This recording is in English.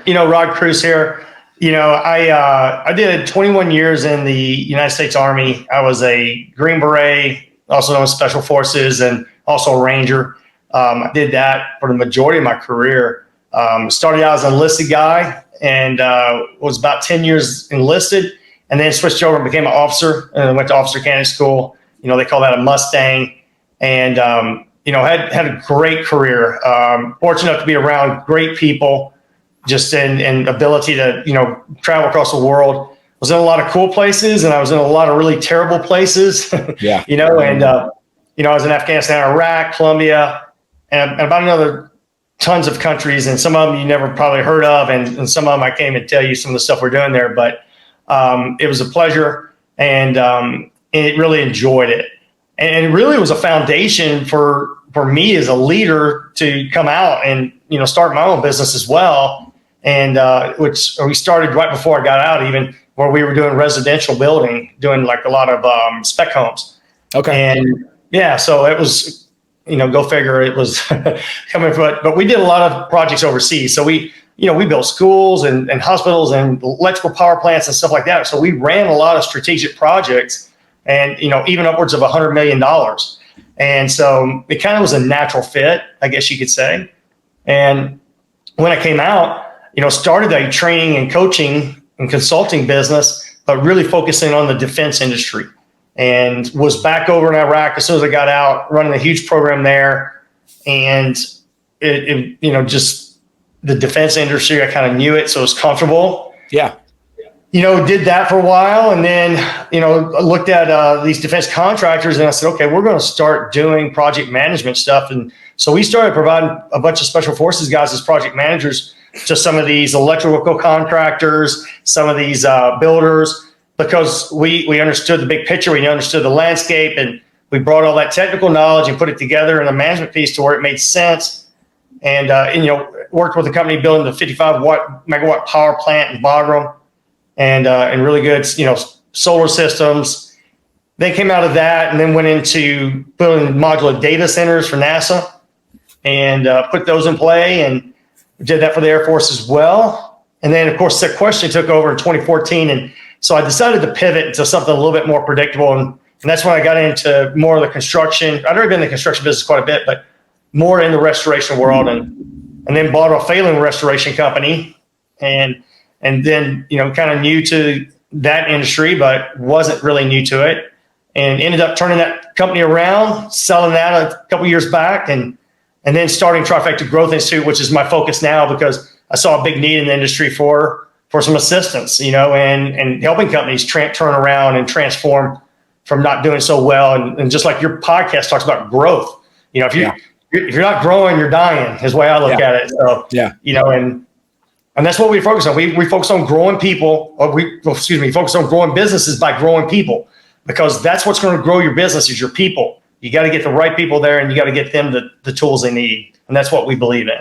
Rod Cruce here. I did 21 years in the United States Army. I was a Green Beret, also known as Special Forces, and also a Ranger. I did that for the majority of my career. Started out as an enlisted guy and was about 10 years enlisted, and then switched over and became an officer and went to officer candidate school. They call that a Mustang, and had a great career. Fortunate enough to be around great people, just in ability to travel across the world. Was in a lot of cool places, and I was in a lot of really terrible places. Yeah. I was in Afghanistan, Iraq, Colombia, and about another tons of countries, and some of them you never probably heard of, and some of them I can't even tell you some of the stuff we're doing there. But it was a pleasure, and it really enjoyed it. And it really was a foundation for me as a leader to come out and start my own business as well. And which we started right before I got out, even where we were doing residential building, doing like a lot of spec homes. Okay. And yeah, so it was, go figure, it was coming from it. But we did a lot of projects overseas. So we built schools and hospitals and electrical power plants and stuff like that. So we ran a lot of strategic projects, and even upwards of $100 million. And so it kind of was a natural fit, I guess you could say. And when I came out, started a training and coaching and consulting business, but really focusing on the defense industry, and was back over in Iraq as soon as I got out, running a huge program there. And just the defense industry, I kind of knew it, so it was comfortable. Yeah. Did that for a while, and then, looked at these defense contractors, and I said, okay, we're going to start doing project management stuff. And so we started providing a bunch of special forces guys as project managers to some of these electrical contractors, some of these builders, because we understood the big picture, we understood the landscape, and we brought all that technical knowledge and put it together in a management piece to where it made sense. And worked with a company building the 55 megawatt power plant in Bagram. And really good, solar systems. They came out of that and then went into building modular data centers for NASA, and put those in play, and did that for the Air Force as well. And then, of course, sequestration took over in 2014. And so I decided to pivot to something a little bit more predictable. And that's when I got into more of the construction. I'd already been in the construction business quite a bit, but more in the restoration world, and then bought a failing restoration company, and then, kind of new to that industry, but wasn't really new to it, and ended up turning that company around, selling that a couple years back, and then starting Trifecta Growth Institute, which is my focus now, because I saw a big need in the industry for some assistance, and helping companies turn around and transform from not doing so well. And just like your podcast talks about growth, if you're not growing, you're dying, is the way I look at it. So, and that's what we focus on. We focus on growing people, focus on growing businesses by growing people, because that's what's going to grow your business is your people. You got to get the right people there, and you got to get them the tools they need. And that's what we believe in.